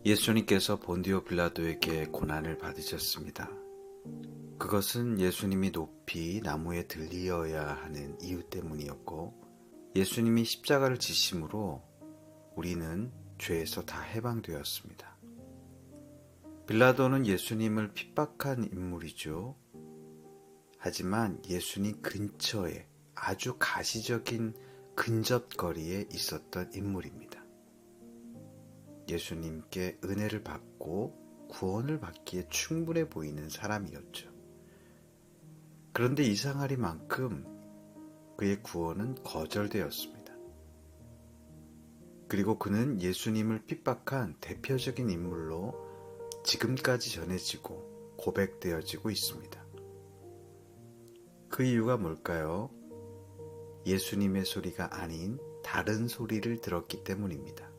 예수님께서 본디오 빌라도에게 고난을 받으셨습니다. 그것은 예수님이 높이 나무에 들리어야 하는 이유 때문이었고, 예수님이 십자가를 지심으로 우리는 죄에서 다 해방되었습니다. 빌라도는 예수님을 핍박한 인물이죠. 하지만 예수님 근처에 아주 가시적인 근접거리에 있었던 인물입니다. 예수님께 은혜를 받고 구원을 받기에 충분해 보이는 사람이었죠. 그런데 이상하리만큼 그의 구원은 거절되었습니다. 그리고 그는 예수님을 핍박한 대표적인 인물로 지금까지 전해지고 고백되어지고 있습니다. 그 이유가 뭘까요? 예수님의 소리가 아닌 다른 소리를 들었기 때문입니다.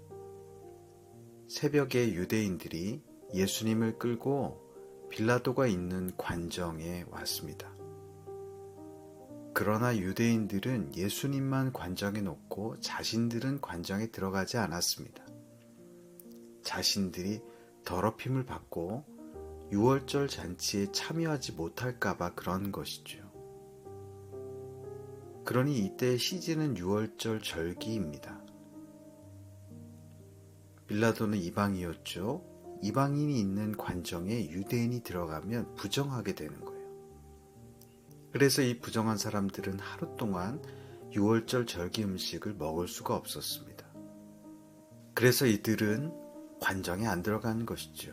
새벽에 유대인들이 예수님을 끌고 빌라도가 있는 관정에 왔습니다. 그러나 유대인들은 예수님만 관정에 놓고 자신들은 관정에 들어가지 않았습니다. 자신들이 더럽힘을 받고 유월절 잔치에 참여하지 못할까봐 그런 것이죠. 그러니 이때의 시즌은 유월절 절기입니다. 빌라도는 이방이었죠. 이방인이 있는 관정에 유대인이 들어가면 부정하게 되는 거예요. 그래서 이 부정한 사람들은 하루 동안 유월절 절기 음식을 먹을 수가 없었습니다. 그래서 이들은 관정에 안 들어가는 것이죠.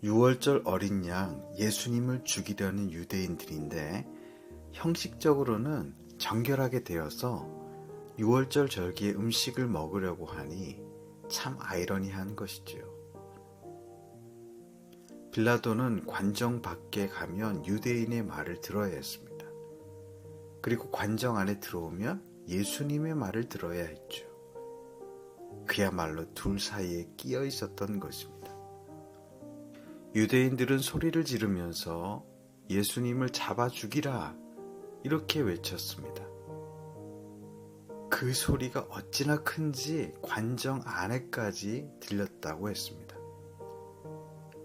유월절 어린 양 예수님을 죽이려는 유대인들인데 형식적으로는 정결하게 되어서 유월절 절기의 음식을 먹으려고 하니 참 아이러니한 것이지요. 빌라도는 관정 밖에 가면 유대인의 말을 들어야 했습니다. 그리고 관정 안에 들어오면 예수님의 말을 들어야 했죠. 그야말로 둘 사이에 끼어 있었던 것입니다. 유대인들은 소리를 지르면서 예수님을 잡아 죽이라 이렇게 외쳤습니다. 그 소리가 어찌나 큰지 관정 안에까지 들렸다고 했습니다.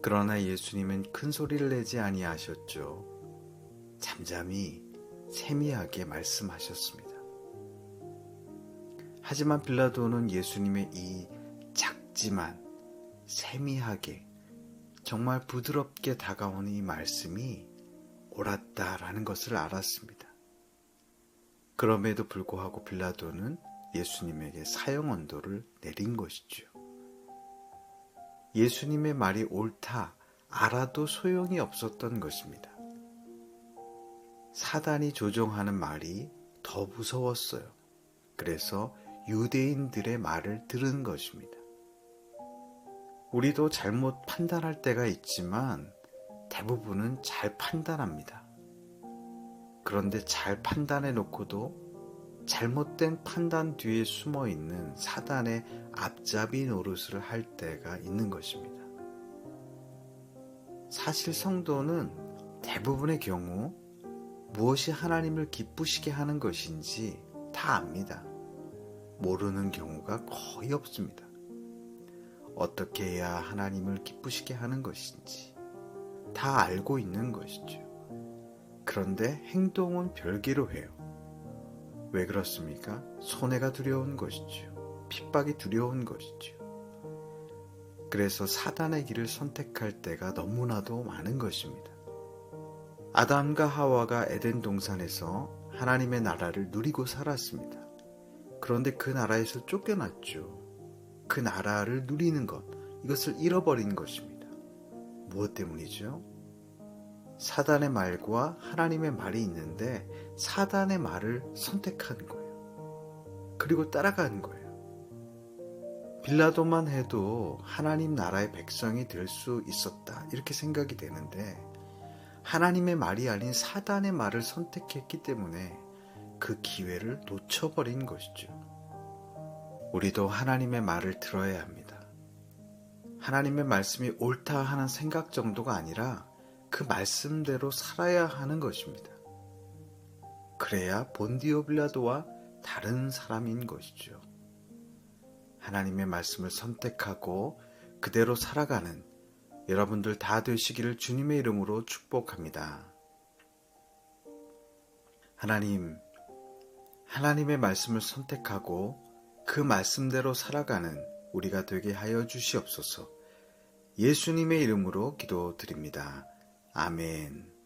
그러나 예수님은 큰 소리를 내지 아니하셨죠. 잠잠히 세미하게 말씀하셨습니다. 하지만 빌라도는 예수님의 이 작지만 세미하게 정말 부드럽게 다가오는 이 말씀이 옳았다라는 것을 알았습니다. 그럼에도 불구하고 빌라도는 예수님에게 사형 언도를 내린 것이죠. 예수님의 말이 옳다 알아도 소용이 없었던 것입니다. 사단이 조종하는 말이 더 무서웠어요. 그래서 유대인들의 말을 들은 것입니다. 우리도 잘못 판단할 때가 있지만 대부분은 잘 판단합니다. 그런데 잘 판단해 놓고도 잘못된 판단 뒤에 숨어 있는 사단의 앞잡이 노릇을 할 때가 있는 것입니다. 사실 성도는 대부분의 경우 무엇이 하나님을 기쁘시게 하는 것인지 다 압니다. 모르는 경우가 거의 없습니다. 어떻게 해야 하나님을 기쁘시게 하는 것인지 다 알고 있는 것이죠. 그런데 행동은 별개로 해요. 왜 그렇습니까? 손해가 두려운 것이죠. 핍박이 두려운 것이죠. 그래서 사단의 길을 선택할 때가 너무나도 많은 것입니다. 아담과 하와가 에덴 동산에서 하나님의 나라를 누리고 살았습니다. 그런데 그 나라에서 쫓겨났죠. 그 나라를 누리는 것, 이것을 잃어버린 것입니다. 무엇 때문이죠? 사단의 말과 하나님의 말이 있는데 사단의 말을 선택한 거예요. 그리고 따라간 거예요. 빌라도만 해도 하나님 나라의 백성이 될 수 있었다 이렇게 생각이 되는데 하나님의 말이 아닌 사단의 말을 선택했기 때문에 그 기회를 놓쳐버린 것이죠. 우리도 하나님의 말을 들어야 합니다. 하나님의 말씀이 옳다 하는 생각 정도가 아니라 그 말씀대로 살아야 하는 것입니다. 그래야 본디오 빌라도와 다른 사람인 것이죠. 하나님의 말씀을 선택하고 그대로 살아가는 여러분들 다 되시기를 주님의 이름으로 축복합니다. 하나님의 말씀을 선택하고 그 말씀대로 살아가는 우리가 되게 하여 주시옵소서. 예수님의 이름으로 기도드립니다. 아멘.